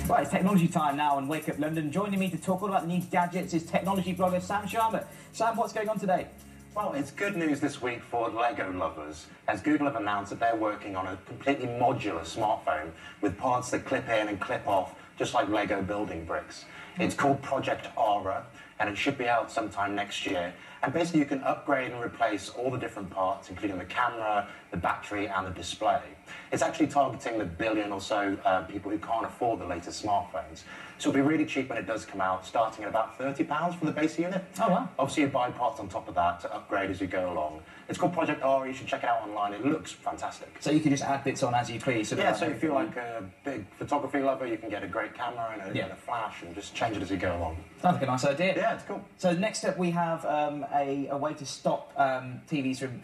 Right, it's technology time now on Wake Up London. Joining me to talk all about the new gadgets is technology blogger Sam Sharma. Sam, what's going on today? Well, it's good news this week for Lego lovers, as Google have announced that they're working on a completely modular smartphone with parts that clip in and clip off, just like Lego building bricks. It's called Project Ara, and it should be out sometime next year. And basically you can upgrade and replace all the different parts, including the camera, the battery, and the display. It's actually targeting the billion or so people who can't afford the latest smartphones. So it'll be really cheap when it does come out, starting at about £30 for the base unit. Oh, wow. Obviously, you buy parts on top of that to upgrade as you go along. It's called Project Ara. You should check it out online. It looks fantastic. So you can just add bits on as you please? Yeah, so if you're like a big photography lover, you can get a great camera and a flash and just change it as you go along. Sounds like a nice idea. Yeah, it's cool. So next up we have a way to stop TVs from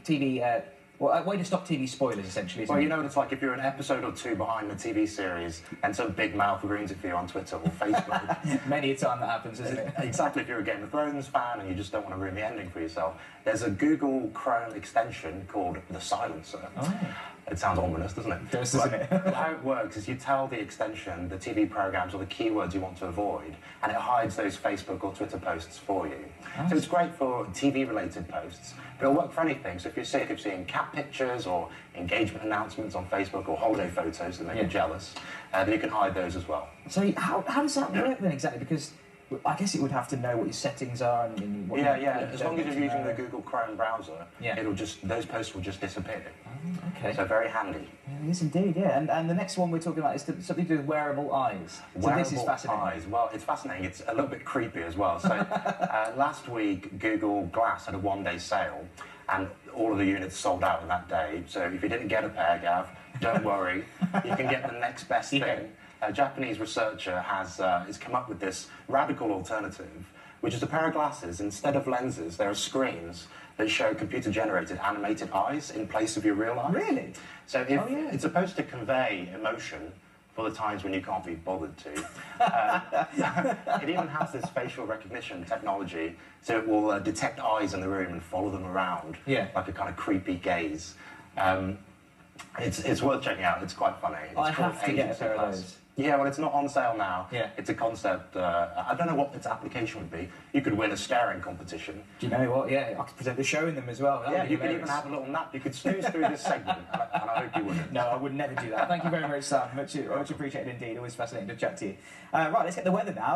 a way to stop TV spoilers, essentially. Well, you know what it's like if you're an episode or two behind the TV series and some big mouth ruins it for you on Twitter or Facebook. Many a time that happens, isn't it? Exactly. If you're a Game of Thrones fan and you just don't want to ruin the ending for yourself, there's a Google Chrome extension called the Silencer. Oh. It sounds ominous, doesn't it? It does, doesn't it? How it works is you tell the extension the TV programs or the keywords you want to avoid, and it hides those Facebook or Twitter posts for you. So it's great for TV-related posts, but it'll work for anything. So if you're sick of seeing cat pictures or engagement announcements on Facebook or holiday photos that make you jealous, then you can hide those as well. So how does that work then exactly? Because I guess it would have to know what your settings are and what as long as you're using the Google Chrome browser, those posts will just disappear. Oh, okay. So very handy. Yes, indeed, yeah. And the next one we're talking about is something to do with wearable eyes. So this is fascinating. Eyes. Well, it's fascinating. It's a little bit creepy as well. So last week, Google Glass had a one-day sale, and all of the units sold out on that day. So if you didn't get a pair, Gav, don't worry. You can get the next best thing. A Japanese researcher has come up with this radical alternative, which is a pair of glasses. Instead of lenses, there are screens that show computer-generated animated eyes in place of your real eyes. Really? So it's supposed to convey emotion for the times when you can't be bothered to. It even has this facial recognition technology, so it will detect eyes in the room and follow them around, like a kind of creepy gaze. It's worth checking out. It's quite funny. It's I have to get a pair of those. Yeah, well, it's not on sale now. Yeah. It's a concept. I don't know what its application would be. You could win a staring competition. Do you know what? Yeah, I could present a show in them as well. You could even have a little nap. You could snooze through this segment, and I hope you wouldn't. No, I would never do that. Thank you very much, Sam. Much appreciated indeed. Always fascinating to chat to you. Right, let's get the weather now.